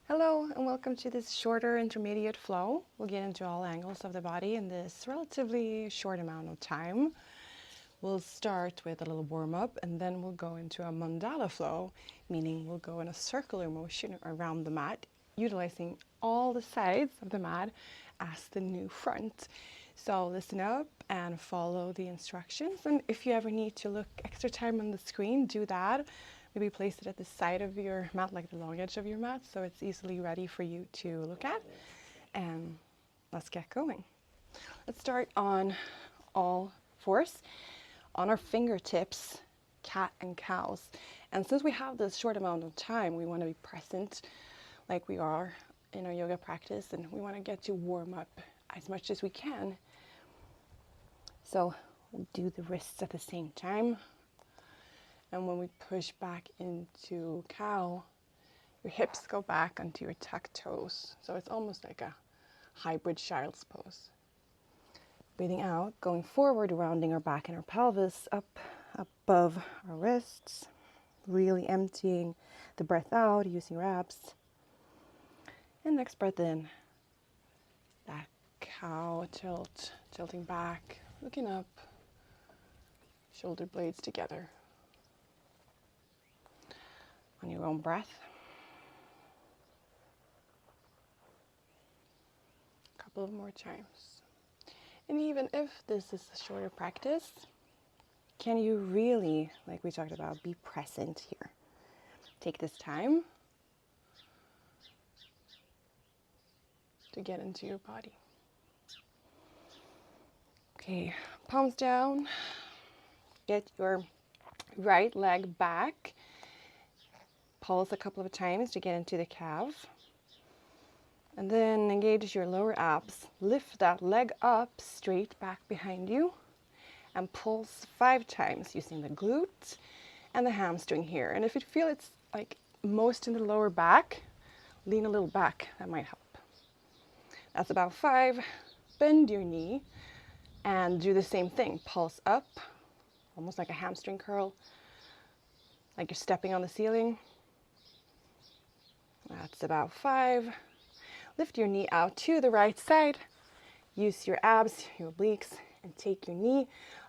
Hello and welcome to this shorter intermediate flow. We'll get into all angles of the body in this relatively short amount of time. We'll start with a little warm-up and then we'll go into a mandala flow, meaning we'll go in a circular motion around the mat, utilizing all the sides of the mat as the new front. So listen up and follow the instructions, and if you ever need to look extra time on the screen, do that. Maybe place it at the side of your mat, like the long edge of your mat, so it's easily ready for you to look at. And let's get going. Let's start on all fours, on our fingertips, cat and cows. And since we have this short amount of time, we want to be present like we are in our yoga practice, and we want to get to warm up as much as we can. So we'll do the wrists at the same time. And when we push back into cow, your hips go back onto your tucked toes. So it's almost like a hybrid child's pose. Breathing out, going forward, rounding our back and our pelvis up above our wrists. Really emptying the breath out, using your abs. And next breath in. That cow tilt, tilting back, looking up, shoulder blades together. On your own breath. A couple of more times. And even if this is a shorter practice, can you really, like we talked about, be present here? Take this time to get into your body. Okay, palms down. Get your right leg back. Pulse a couple of times to get into the calf. And then engage your lower abs. Lift that leg up straight back behind you. And pulse 5 times using the glute and the hamstring here. And if you feel it's like most in the lower back, lean a little back. That might help. That's about 5. Bend your knee and do the same thing. Pulse up, almost like a hamstring curl, like you're stepping on the ceiling. That's about 5. Lift your knee out to the right side. Use your abs, your obliques, and take your knee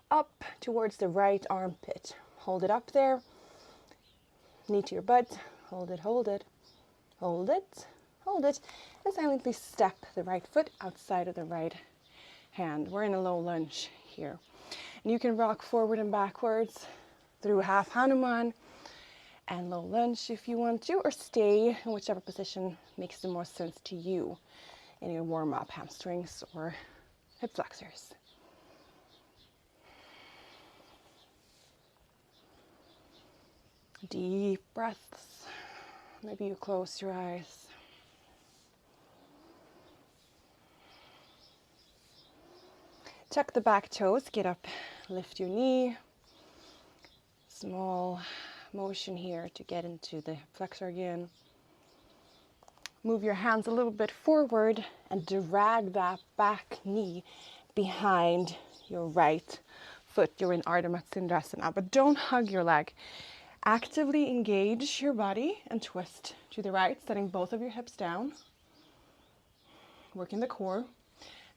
up towards the right armpit. Hold it up there. Knee to your butt. Hold it, hold it, hold it, hold it. And silently step the right foot outside of the right hand. We're in a low lunge here. And you can rock forward and backwards through half Hanuman and low lunge if you want to, or stay in whichever position makes the most sense to you in your warm-up, hamstrings or hip flexors. Deep breaths. Maybe you close your eyes. Tuck the back toes, get up, lift your knee. Small motion here to get into the flexor again. Move your hands a little bit forward and drag that back knee behind your right foot. You're in Ardha Matsyendrasana, but don't hug your leg. Actively engage your body and twist to the right, setting both of your hips down. Working the core.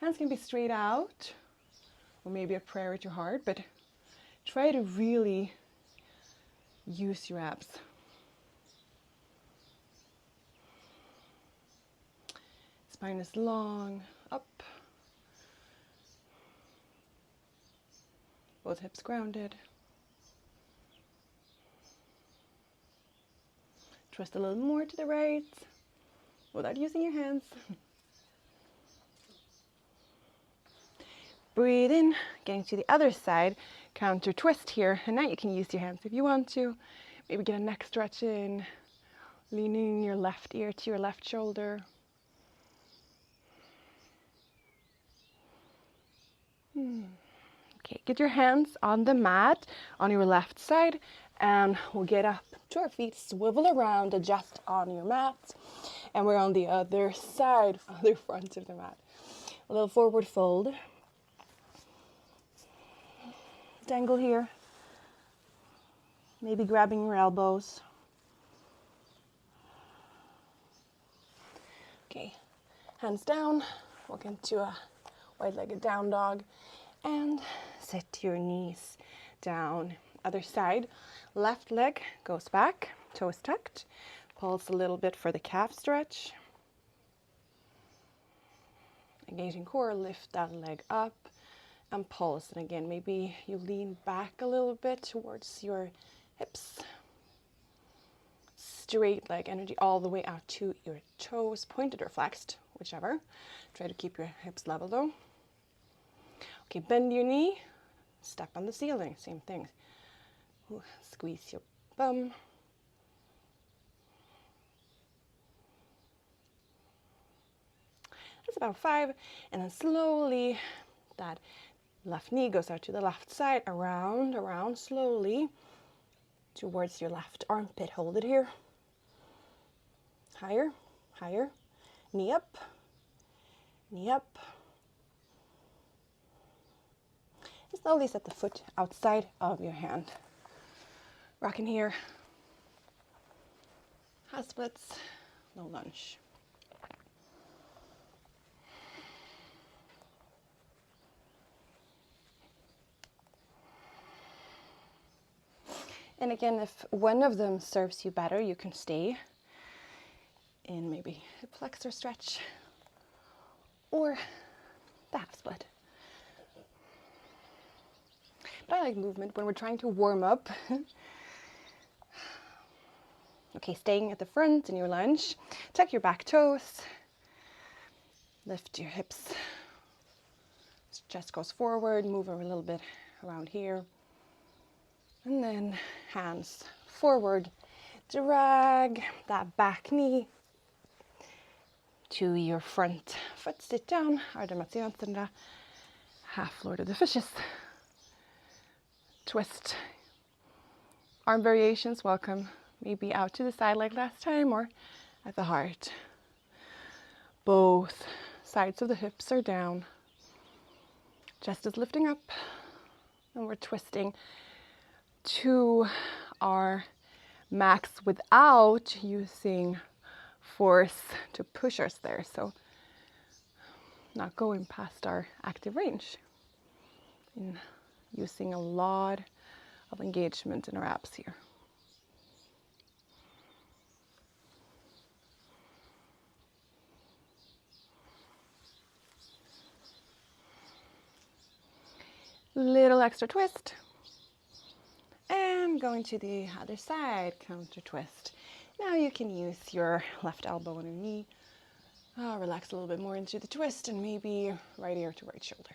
Hands can be straight out, or maybe a prayer at your heart, but try to really use your abs. Spine is long, up. Both hips grounded. Twist a little more to the right without using your hands. Breathe in, getting to the other side, counter twist here, and now you can use your hands if you want to. Maybe get a neck stretch in, leaning your left ear to your left shoulder. Okay, get your hands on the mat on your left side, and we'll get up to our feet, swivel around, adjust on your mat, and we're on the other side, other front of the mat. A little forward fold. Dangle here, maybe grabbing your elbows. Okay, hands down, walk into a wide-legged down dog, and sit your knees down. Other side, left leg goes back, toes tucked, pulse a little bit for the calf stretch. Engaging core, lift that leg up and pulse. And again, maybe you lean back a little bit towards your hips. Straight leg energy all the way out to your toes, pointed or flexed, whichever. Try to keep your hips level though. Okay, bend your knee, step on the ceiling, same thing. Ooh, squeeze your bum. That's about 5, and then slowly that left knee goes out to the left side, around, slowly towards your left armpit. Hold it here. Higher, higher, knee up, knee up. And slowly set the foot outside of your hand. Rocking here. Half splits, no lunge. And again, if one of them serves you better, you can stay in maybe a flexor stretch or the half split. But I like movement when we're trying to warm up. Okay, staying at the front in your lunge, tuck your back toes, lift your hips, chest goes forward, move a little bit around here. And then hands forward, drag that back knee to your front foot, sit down, half Lord of the Fishes. Twist. Arm variations, welcome. Maybe out to the side like last time or at the heart. Both sides of the hips are down. Chest is lifting up and we're twisting to our max without using force to push us there. So not going past our active range. And using a lot of engagement in our abs here. Little extra twist. And going to the other side, counter twist. Now you can use your left elbow on your knee. Relax a little bit more into the twist and maybe right ear to right shoulder.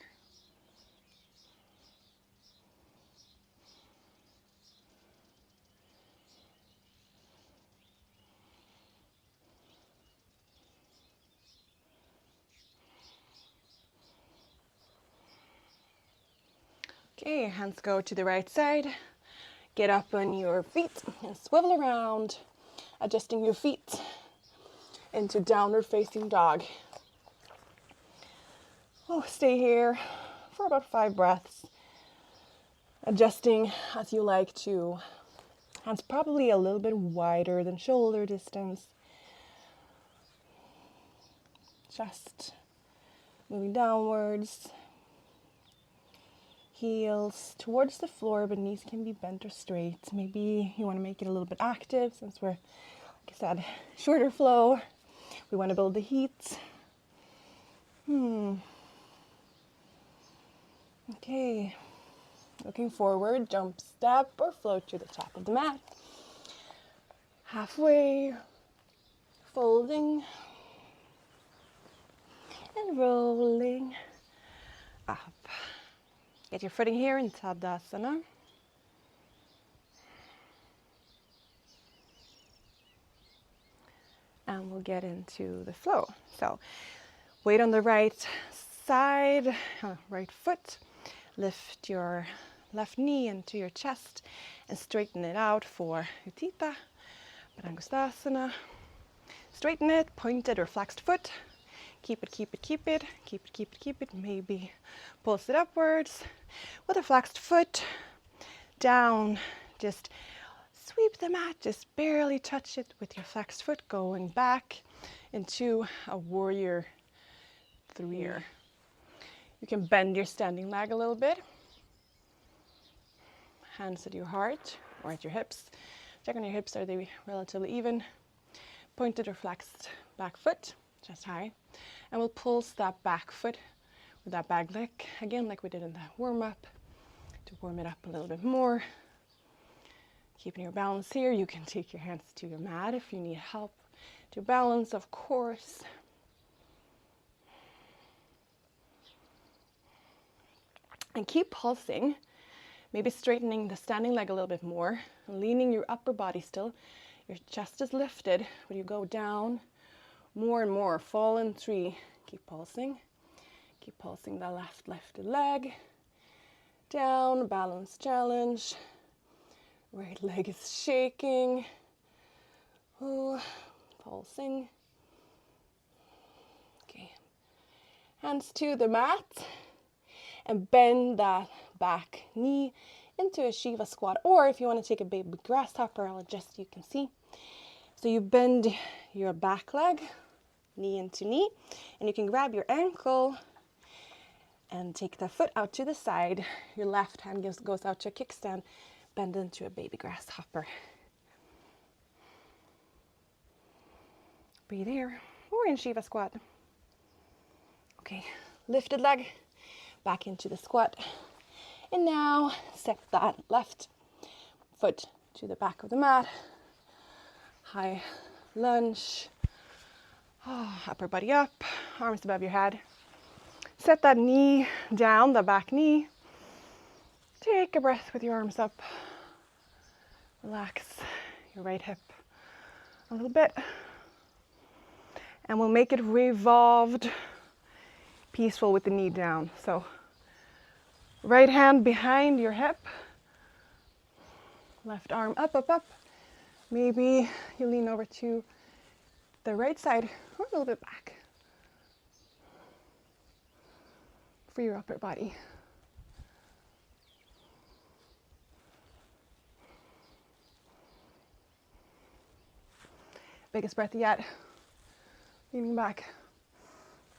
Okay, hands go to the right side. Get up on your feet and swivel around, adjusting your feet into downward facing dog. Oh, stay here for about 5 breaths, adjusting as you like to. Hands probably a little bit wider than shoulder distance. Just moving downwards. Heels towards the floor, but knees can be bent or straight. Maybe you want to make it a little bit active since we're, like I said, shorter flow. We want to build the heat. Okay. Looking forward, jump, step, or float to the top of the mat. Halfway, folding, and rolling up. Get your footing here in Tadasana. And we'll get into the flow. So weight on the right side, right foot. Lift your left knee into your chest and straighten it out for Utthita, Padangusthasana. Straighten it, pointed or flexed foot. Keep it, keep it, keep it, keep it, keep it, keep it. Maybe pulse it upwards with a flexed foot. Down, just sweep the mat, just barely touch it with your flexed foot, going back into a warrior 3. You can bend your standing leg a little bit. Hands at your heart or at your hips. Check on your hips, are they relatively even? Pointed or flexed back foot, chest high. And we'll pulse that back foot with that back leg, again like we did in that warm-up, to warm it up a little bit more. Keeping your balance here. You can take your hands to your mat if you need help to balance, of course. And keep pulsing, maybe straightening the standing leg a little bit more, leaning your upper body still. Your chest is lifted, but you go down more and more. Fall in 3. Keep pulsing. Keep pulsing the left lifted leg. Down, balance challenge. Right leg is shaking. Oh, pulsing. Okay. Hands to the mat. And bend that back knee into a Shiva squat. Or if you want to take a baby grasshopper, I'll adjust, you can see. So you bend your back leg, knee into knee, and you can grab your ankle and take the foot out to the side. Your left hand goes out to a kickstand, bend into a baby grasshopper. Breathe here, or in Shiva squat. Okay, lifted leg. Back into the squat. And now step that left foot to the back of the mat. High lunge. Oh, upper body up, arms above your head. Set that knee down, the back knee. Take a breath with your arms up. Relax your right hip a little bit. And we'll make it revolved, peaceful with the knee down. So right hand behind your hip, left arm up, up, up. Maybe you lean over to the right side or a little bit back for your upper body. Biggest breath yet. Leaning back.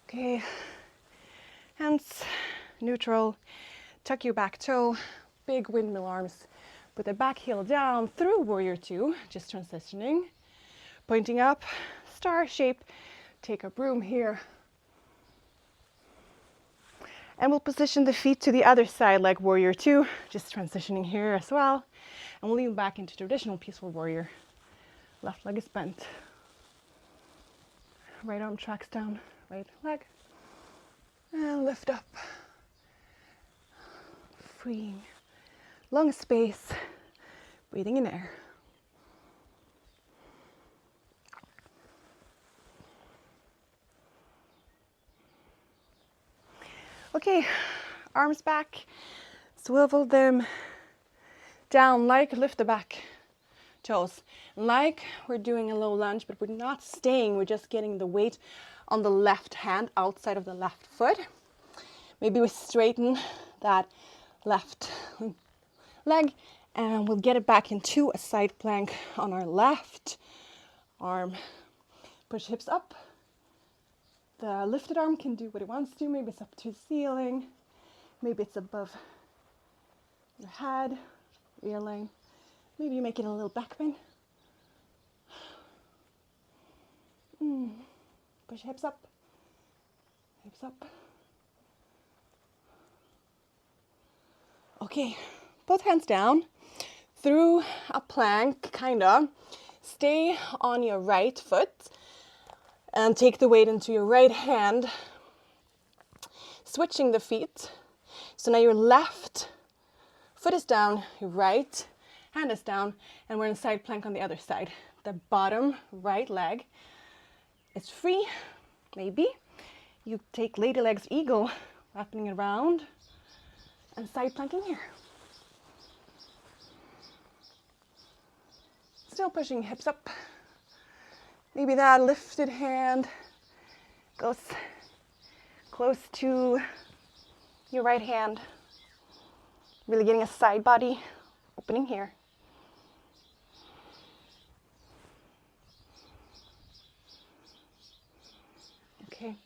Okay. Hands neutral. Tuck your back toe. Big windmill arms. Put the back heel down through warrior 2. Just transitioning. Pointing up. Star shape. Take a broom here. And we'll position the feet to the other side like warrior 2. Just transitioning here as well. And we'll lean back into traditional peaceful warrior. Left leg is bent. Right arm tracks down, right leg. And lift up. Freeing. Lung space. Breathing in air. Okay, arms back. Swivel them down like lift the back toes. Like we're doing a low lunge, but we're not staying. We're just getting the weight on the left hand outside of the left foot. Maybe we straighten that left leg and we'll get it back into a side plank on our left arm. Push hips up. The lifted arm can do what it wants to. Maybe it's up to the ceiling. Maybe it's above your head, earline. Maybe you make it a little back bend. Push hips up. Hips up. Okay, both hands down through a plank, kinda. Stay on your right foot and take the weight into your right hand. Switching the feet. So now your left foot is down, your right hand is down, and we're in side plank on the other side. The bottom right leg is free. Maybe you take lady legs eagle, wrapping it around and side planking here. Still pushing hips up. Maybe that lifted hand goes close to your right hand. Really getting a side body opening here. Okay,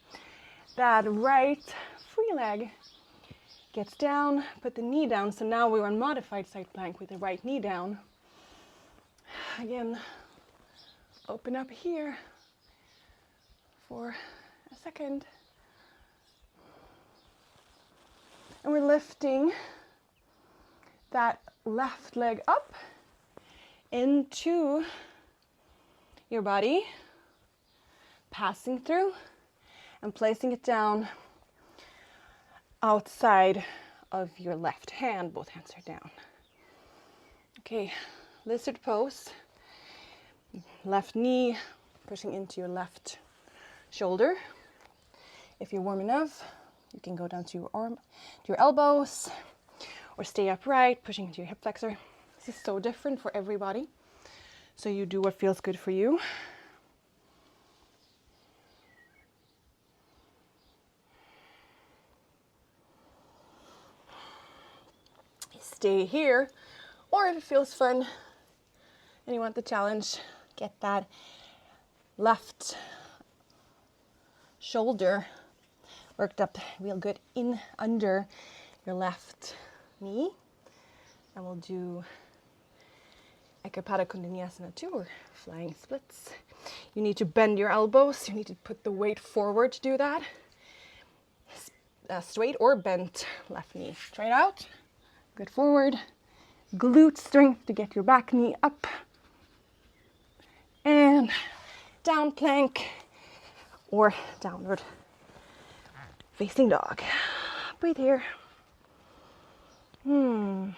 that right free leg gets down, put the knee down. So now we're on modified side plank with the right knee down. Again, open up here for a second. And we're lifting that left leg up into your body, passing through and placing it down outside of your left hand. Both hands are down. Okay, lizard pose. Left knee pushing into your left shoulder. If you're warm enough, you can go down to your arm, to your elbows, or stay upright, pushing into your hip flexor. This is so different for everybody. So you do what feels good for you. Stay here, or if it feels fun and you want the challenge, get that left shoulder worked up real good in under your left knee. And we'll do Ekapada Kundalini Asana 2, or flying splits. You need to bend your elbows. You need to put the weight forward to do that. Straight or bent left knee. Try it out. Good forward. Glute strength to get your back knee up. And down plank or downward facing dog. Breathe here. You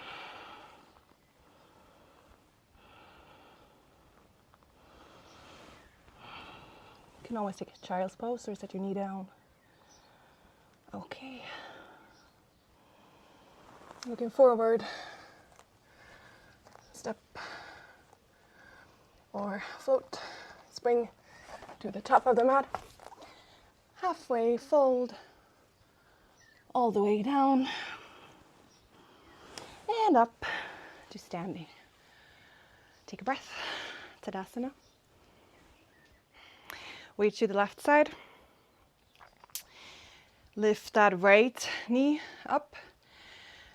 can always take a child's pose or set your knee down. Okay. Looking forward. Step or float. Spring to the top of the mat. Halfway fold. All the way down. And up to standing. Take a breath. Tadasana. Weight to the left side. Lift that right knee up.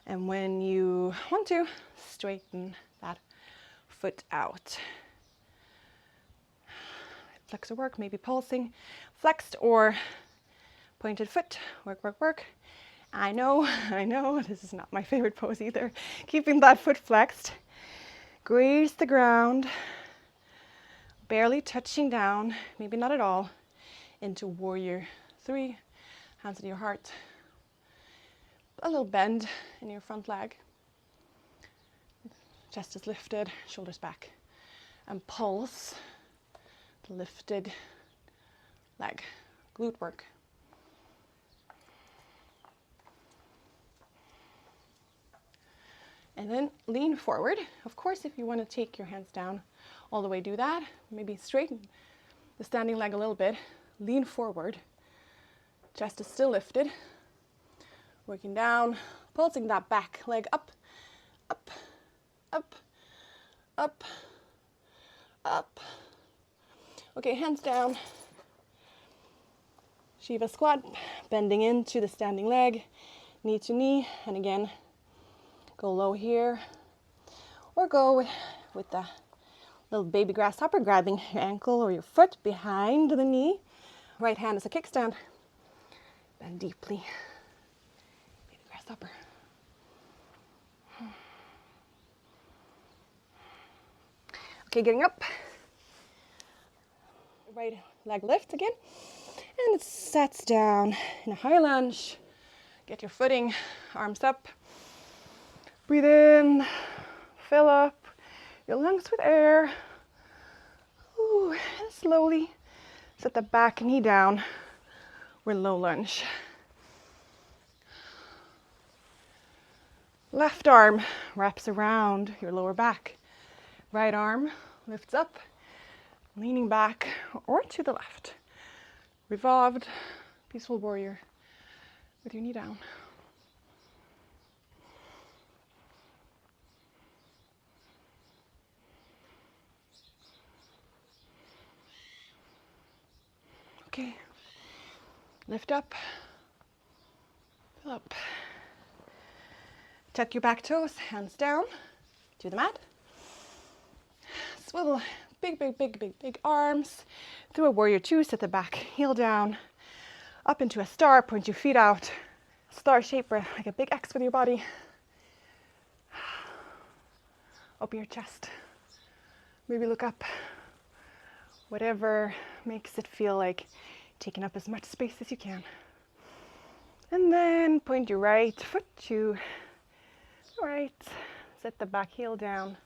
And when you want to, straighten that foot out. Flexor work, maybe pulsing, flexed or pointed foot. Work, work, work. I know, this is not my favorite pose either. Keeping that foot flexed. Graze the ground. Barely touching down, maybe not at all, into warrior 3. Hands to your heart. A little bend in your front leg. Chest is lifted, shoulders back. And pulse the lifted leg. Glute work. And then lean forward. Of course, if you want to take your hands down all the way, do that. Maybe straighten the standing leg a little bit. Lean forward. Chest is still lifted. Working down, pulsing that back leg up, up, up, up, up. Okay, hands down. Shiva squat, bending into the standing leg, knee to knee, and again, go low here, or go with the little baby grasshopper, grabbing your ankle or your foot behind the knee. Right hand is a kickstand. Bend deeply. Baby grasshopper. Okay, getting up. Right leg lift again. And it sets down in a high lunge. Get your footing, arms up. Breathe in, fill up your lungs with air. Ooh, and slowly set the back knee down. We're low lunge. Left arm wraps around your lower back. Right arm lifts up, leaning back or to the left. Revolved, peaceful warrior with your knee down. Okay, Lift up, fill up. Tuck your back toes, hands down to the mat. Swivel, big arms. Through a warrior two, set the back heel down. Up into a star, point your feet out. Star shape, like a big X with your body. Open your chest. Maybe look up. Whatever makes it feel like taking up as much space as you can. And then point your right foot to the right. Set the back heel down.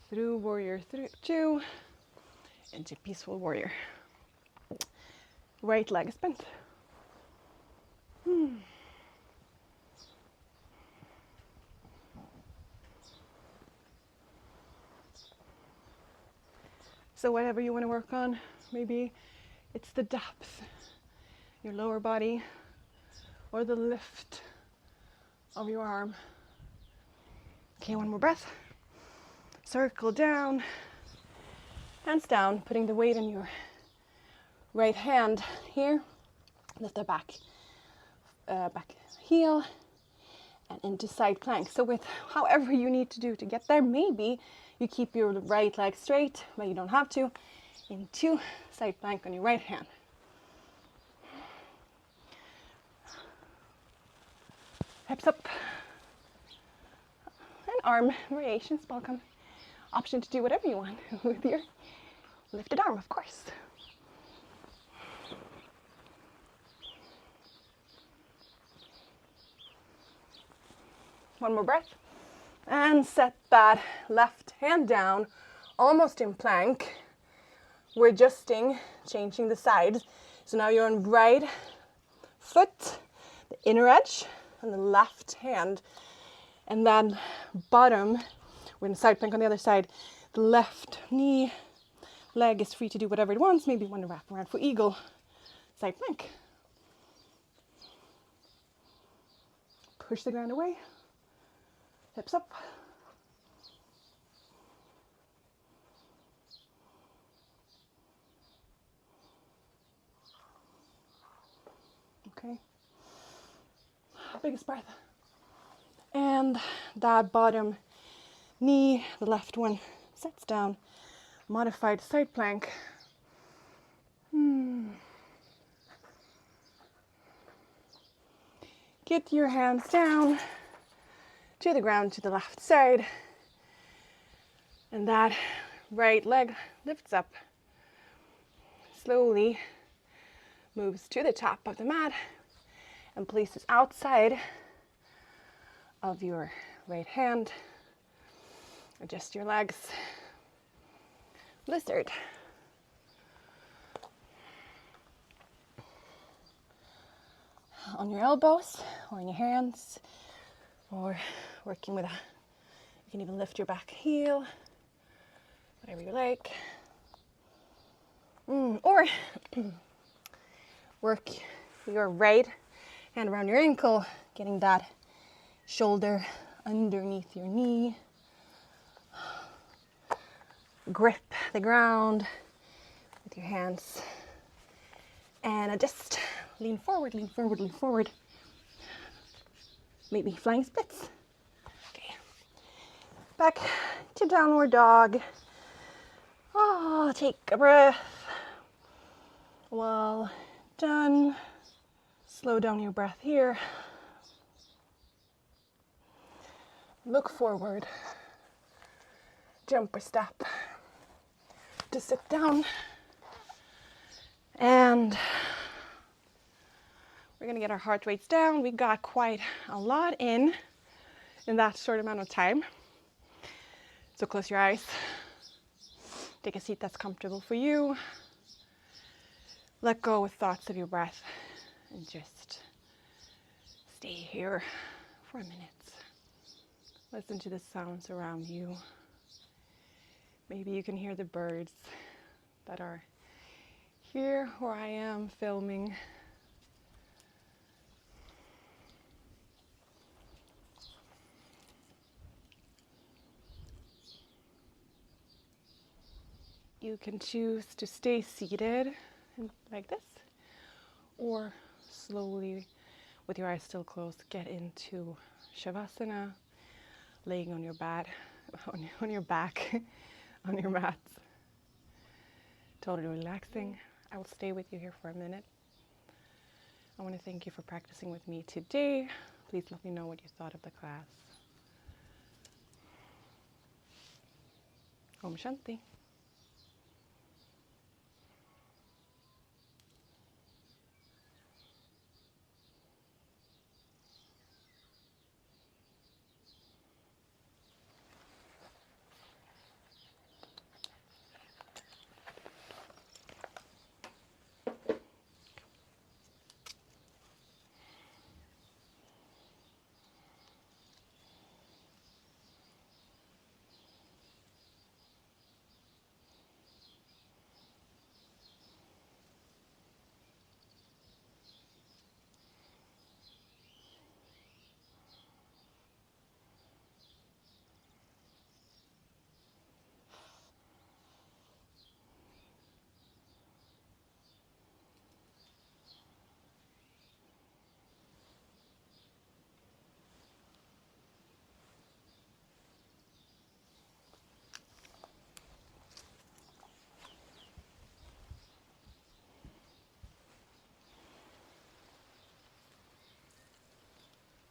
Through warrior two into peaceful warrior. Right leg is bent. So whatever you want to work on, maybe it's the depth, your lower body, or the lift of your arm. Okay, one more breath. Circle down, hands down, putting the weight in your right hand here. Lift the back heel and into side plank. So with however you need to do to get there, maybe you keep your right leg straight, but you don't have to. Into side plank on your right hand. Hips up. And arm variations, welcome. Option to do whatever you want with your lifted arm, of course. One more breath. And set that left hand down, almost in plank. We're adjusting, changing the sides. So now you're on right foot, the inner edge, and the left hand. And then bottom, we're in side plank on the other side. The left knee, leg is free to do whatever it wants. Maybe you want to wrap around for eagle, side plank. Push the ground away. Hips up. Okay. Biggest breath. And that bottom knee, the left one, sets down. Modified side plank. Get your hands down to the ground to the left side. And that right leg lifts up. Slowly moves to the top of the mat and places outside of your right hand. Adjust your legs. Lizard. On your elbows or in your hands, or working with you can even lift your back heel, whatever you like. Or work your right hand around your ankle, getting that shoulder underneath your knee. Grip the ground with your hands and just lean forward, lean forward, lean forward. Maybe flying splits. Okay. Back to downward dog. Oh, take a breath. Well done. Slow down your breath here. Look forward. Jump or step. To sit down. And we're going to get our heart rates down. We got quite a lot in that short amount of time. So close your eyes. Take a seat that's comfortable for you. Let go with thoughts of your breath and just stay here for a minute. Listen to the sounds around you. Maybe you can hear the birds that are here where I am filming. You can choose to stay seated like this, or slowly, with your eyes still closed, get into Shavasana, laying on your back, on your back, on your mat. Totally relaxing. I will stay with you here for a minute. I want to thank you for practicing with me today. Please let me know what you thought of the class. Om Shanti.